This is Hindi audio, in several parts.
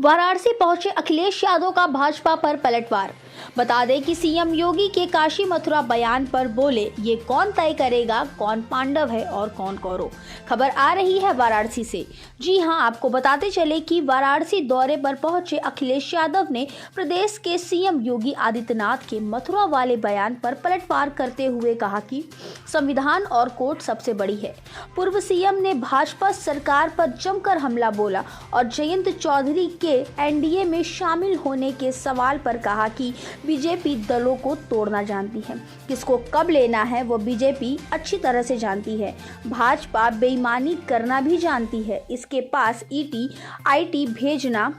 वाराणसी पहुंचे अखिलेश यादव का भाजपा पर पलटवार। बता दें कि सीएम योगी के काशी मथुरा बयान पर बोले, ये कौन तय करेगा कौन पांडव है और कौन कौरव। खबर आ रही है वाराणसी से। जी हां, आपको बताते चले कि वाराणसी दौरे पर पहुंचे अखिलेश यादव ने प्रदेश के सीएम योगी आदित्यनाथ के मथुरा वाले बयान पर पलटवार करते हुए कहा कि संविधान और कोर्ट सबसे बड़ी है। पूर्व सीएम ने भाजपा सरकार पर जमकर हमला बोला और जयंत चौधरी के एनडीए में शामिल होने के सवाल पर कहा कि बीजेपी दलों को तोड़ना जानती है, किसको कब लेना है वो बीजेपी अच्छी तरह से जानती है। भाजपा बेईमानी करना भी जानती है, इसके पास ईटी आईटी भेजना,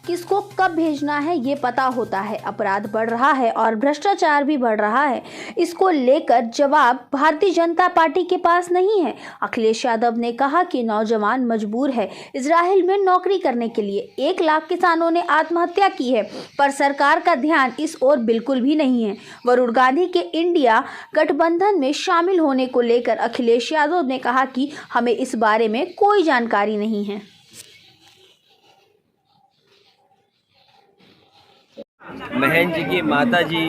किसको कब भेजना है ये पता होता है। अपराध बढ़ रहा है और भ्रष्टाचार भी बढ़ रहा है, इसको लेकर जवाब भारतीय जनता पार्टी के पास नहीं है। अखिलेश यादव ने कहा कि नौजवान मजबूर है इजराइल में नौकरी करने के लिए। 1 लाख किसानों ने आत्महत्या की है, पर सरकार का ध्यान इस ओर बिल्कुल भी नहीं है। वरुण गांधी के इंडिया गठबंधन में शामिल होने को लेकर अखिलेश यादव ने कहा कि हमें इस बारे में कोई जानकारी नहीं है। महन जी की माता जी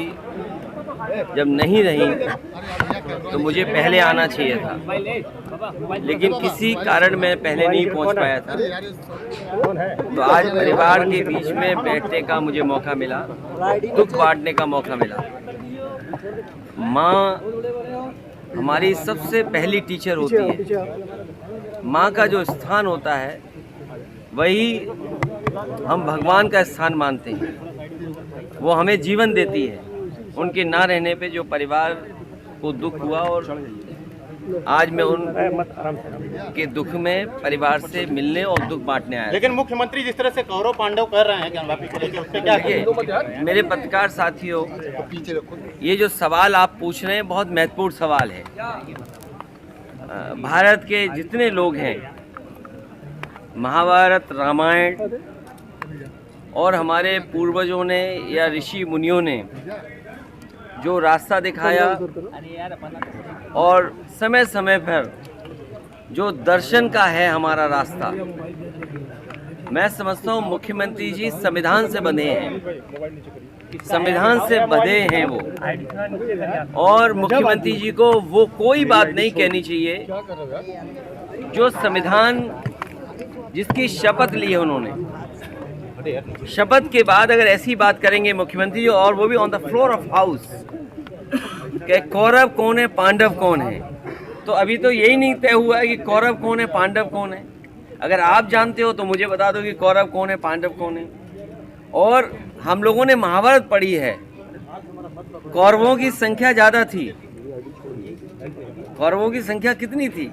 जब नहीं रही तो मुझे पहले आना चाहिए था, लेकिन किसी कारण मैं पहले नहीं पहुंच पाया था। तो आज परिवार के बीच में बैठने का मुझे मौका मिला, दुख बांटने का मौका मिला। माँ हमारी सबसे पहली टीचर होती है। माँ का जो स्थान होता है वही हम भगवान का स्थान मानते हैं। वो हमें जीवन देती है। उनके ना रहने पे जो परिवार को दुख हुआ, और आज मैं उन के दुख में परिवार से मिलने और दुख बांटने आया। लेकिन मुख्यमंत्री जिस तरह से कौरव पांडव कर रहे हैं ज्ञानवापी को लेकर, उससे क्या देखिए मेरे पत्रकार साथियों, ये जो सवाल आप पूछ रहे हैं बहुत महत्वपूर्ण सवाल है। भारत के जितने लोग हैं, महाभारत रामायण और हमारे पूर्वजों ने या ऋषि मुनियों ने जो रास्ता दिखाया और समय समय पर जो दर्शन का है हमारा रास्ता, मैं समझता हूँ मुख्यमंत्री जी संविधान से बंधे हैं, संविधान से बंधे हैं वो। और मुख्यमंत्री जी को वो कोई बात नहीं कहनी चाहिए जो संविधान जिसकी शपथ ली है उन्होंने। शपथ के बाद अगर ऐसी बात करेंगे मुख्यमंत्री जी, और वो भी on the floor of house, कि कौरव कौन है पांडव कौन है, तो अभी तो यही नहीं तय हुआ है कि कौरव कौन है पांडव कौन है। अगर आप जानते हो तो मुझे बता दो कि कौरव कौन है पांडव कौन है। और हम लोगों ने महाभारत पढ़ी है, कौरवों की संख्या ज़्यादा थी। कौरवों की संख्या कितनी थी?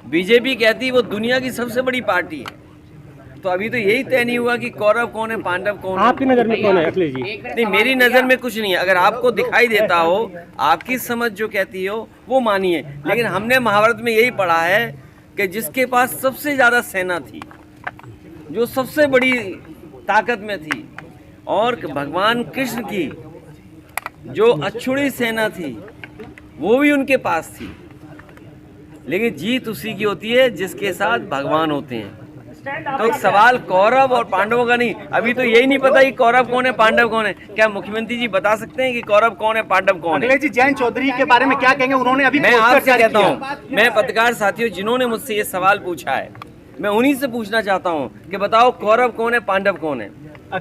बीजेपी कहती वो दुनिया की सबसे बड़ी पार्टी है। तो अभी तो यही तय नहीं हुआ कि कौरव कौन है पांडव कौन है। आपकी नज़र में कौन है अखिलेश जी? नहीं, मेरी नज़र में कुछ नहीं है। अगर आपको दिखाई देता हो, आपकी समझ जो कहती हो वो मानिए, लेकिन हमने महाभारत में यही पढ़ा है कि जिसके पास सबसे ज़्यादा सेना थी, जो सबसे बड़ी ताकत में थी, और भगवान कृष्ण की जो अछूती सेना थी वो भी उनके पास थी। लेकिन जीत उसी की होती है जिसके साथ भगवान होते हैं। तो सवाल कौरव और पांडवों का नहीं, अभी तो यही नहीं पता कि कौरव कौन है पांडव कौन है। क्या मुख्यमंत्री जी बता सकते हैं कि कौरव कौन है पांडव कौन है? अखिलेश जी, जयंत चौधरी के बारे में क्या कहेंगे? उन्होंने अभी मैं आपसे कहता हूँ, मैं पत्रकार साथियों जिन्होंने मुझसे ये सवाल पूछा है, मैं उन्हीं से पूछना चाहता हूँ कि बताओ कौरव कौन है पांडव कौन है?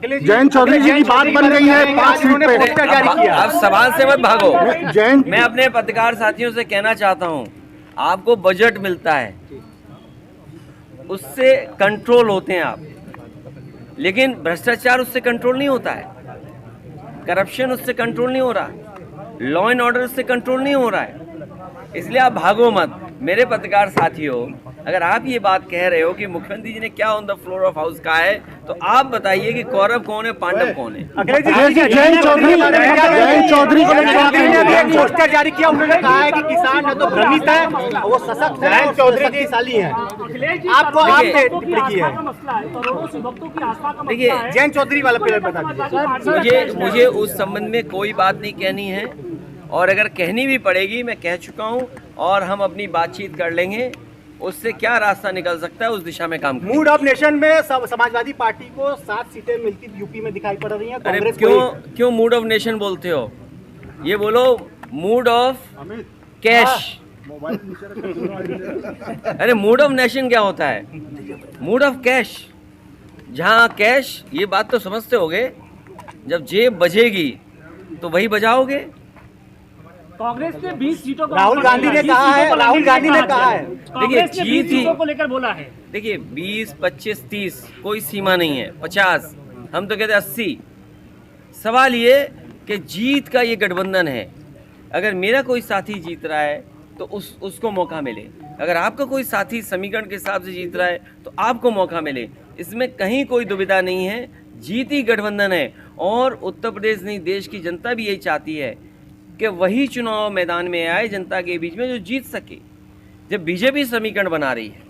जयंत चौधरी जी की बात बन गई है, 5 सीट पे। अब सवाल से मत भागो। मैं अपने पत्रकार साथियों से कहना चाहता हूँ, आपको बजट मिलता है, उससे कंट्रोल होते हैं आप, लेकिन भ्रष्टाचार उससे कंट्रोल नहीं होता है, करप्शन उससे कंट्रोल नहीं हो रहा, लॉ एंड ऑर्डर उससे कंट्रोल नहीं हो रहा है। इसलिए आप भागो मत। मेरे पत्रकार साथियों, अगर आप ये बात कह रहे हो कि मुख्यमंत्री जी ने क्या on the floor of house कहा है, तो आप बताइए कि कौरव कौन है पांडव कौन है? जयंत चौधरी ने पोस्टर जारी किया, उन्होंने कहा है कि किसान न तो भ्रमित है, वो सशक्त है, शक्तिशाली है। आपको आपने टिप्पणी की है। देखिए, जयंत चौधरी वाला पीरियड बता दीजिए। मुझे उस संबंध में कोई बात नहीं कहनी है, और अगर कहनी भी पड़ेगी मैं कह चुका हूँ, और हम अपनी बातचीत कर लेंगे। उससे क्या रास्ता निकल सकता है, उस दिशा में काम करें। मूड ऑफ नेशन में समाजवादी पार्टी को 7 सीटें मिलती यूपी में दिखाई पड़ रही हैं। अरे कांग्रेस क्यों मूड ऑफ नेशन बोलते हो? ये बोलो मूड ऑफ कैश। अरे मूड ऑफ नेशन क्या होता है? Mood off cash. जहाँ कैश, ये बात तो समझते होगे, जब जेब बजेगी तो वही बजाओगे। कांग्रेस ने 20 सीटों को राहुल गांधी ने कहा है, राहुल गांधी ने कहा है, देखिए जीत ही को लेकर बोला है। देखिए 20, 25, 30 कोई सीमा नहीं है, 50, हम तो कहते हैं 80। सवाल ये कि जीत का ये गठबंधन है। अगर मेरा कोई साथी जीत रहा है तो उसको मौका मिले, अगर आपका कोई साथी समीकरण के हिसाब से जीत रहा है तो आपको मौका मिले। इसमें कहीं कोई दुविधा नहीं है, जीत ही गठबंधन है। और उत्तर प्रदेश नहीं, देश की जनता भी यही चाहती है कि वही चुनाव मैदान में आए जनता के बीच में जो जीत सके। जब बीजेपी समीकरण बना रही है,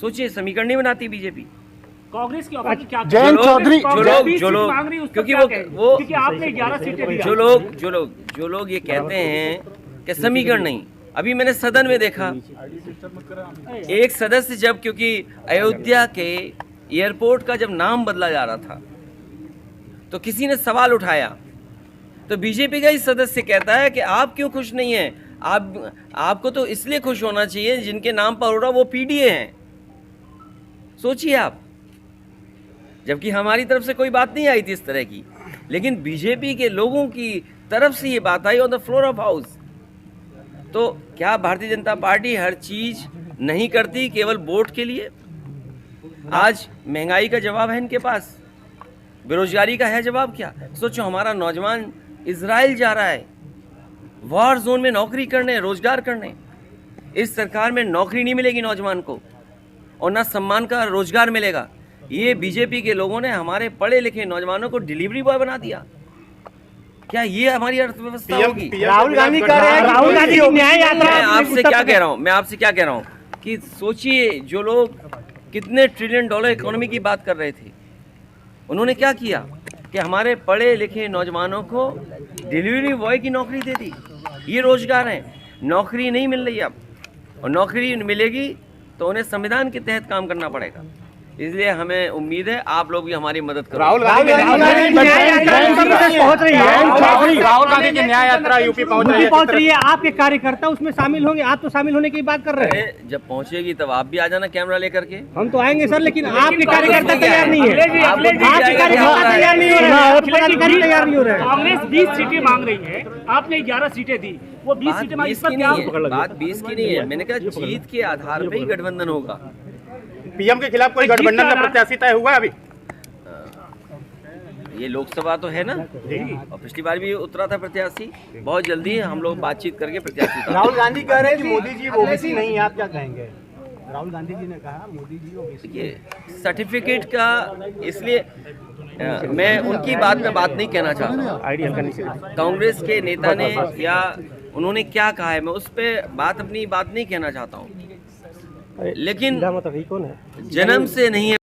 सोचिए समीकरण नहीं बनाती बीजेपी। कांग्रेस की ऑफर क्या? जयंत चौधरी जो लोग क्योंकि वो क्योंकि आपने 11 सीटें दी। जो लोग ये कहते हैं कि समीकरण नहीं, अभी मैंने सदन में देखा एक सदस्य जब, क्योंकि अयोध्या के एयरपोर्ट का जब नाम बदला जा रहा था तो किसी ने सवाल उठाया, तो बीजेपी का ही सदस्य कहता है कि आप क्यों खुश नहीं हैं? आपको तो इसलिए खुश होना चाहिए जिनके नाम पर हो रहा वो पीडीए हैं। सोचिए आप, जबकि हमारी तरफ से कोई बात नहीं आई थी इस तरह की, लेकिन बीजेपी के लोगों की तरफ से ये बात आई on the floor of house. तो क्या भारतीय जनता पार्टी हर चीज नहीं करती केवल वोट के लिए? आज महंगाई का जवाब है इनके पास, बेरोजगारी का है जवाब क्या? सोचो हमारा नौजवान इजराइल जा रहा है वॉर जोन में नौकरी करने, रोजगार करने। इस सरकार में नौकरी नहीं मिलेगी नौजवान को और ना सम्मान का रोजगार मिलेगा। ये बीजेपी के लोगों ने हमारे पढ़े लिखे नौजवानों को डिलीवरी बॉय बना दिया। क्या ये हमारी अर्थव्यवस्था होगी? राहुल गांधी कह रहे हैं, राहुल गांधी की न्याय यात्रा। मैं आपसे क्या कह रहा हूँ कि सोचिए जो लोग कितने ट्रिलियन डॉलर इकोनॉमी की बात कर रहे थे, उन्होंने क्या किया कि हमारे पढ़े लिखे नौजवानों को डिलीवरी बॉय की नौकरी दे दी। ये रोजगार है। नौकरी नहीं मिल रही अब, और नौकरी मिलेगी तो उन्हें संविधान के तहत काम करना पड़ेगा। इसलिए हमें उम्मीद है आप लोग भी हमारी मदद करो। राहुल गांधी की न्याय यात्रा यूपी पहुंच रही है। आपके कार्यकर्ता उसमें शामिल होंगे, आप तो शामिल होने की बात कर रहे हैं। जब पहुंचेगी तब आप भी आ जाना कैमरा लेकर के। हम तो आएंगे सर, लेकिन आपके कार्यकर्ता तैयार नहीं है। आपके कार्यकर्ता तैयार नहीं हो रहे। कांग्रेस 20 सीटें मांग रही है, आपने 11 सीटें दी। वो 20 सीटें मांगी, इस पर क्या बात 20 की नहीं है। मैंने कहा जीत के आधार पे ही गठबंधन होगा। पीएम के खिलाफ कोई गठबंधन का प्रत्याशी तय हुआ है अभी? ये लोकसभा तो है ना, और पिछली बार भी उतरा था प्रत्याशी। बहुत जल्दी हम लोग बातचीत करके प्रत्याशी। राहुल गांधी कह रहे हैं कि मोदी जी ओबीसी नहीं है, आप क्या कहेंगे? राहुल गांधी जी ने कहा मोदी जी ओबीसी। देखिए सर्टिफिकेट का, इसलिए मैं उनकी बात में बात नहीं कहना चाहता। कांग्रेस के नेता ने या उन्होंने क्या कहा है, मैं उस पर अपनी बात नहीं कहना चाहता हूँ। लेकिन जन्म से नहीं है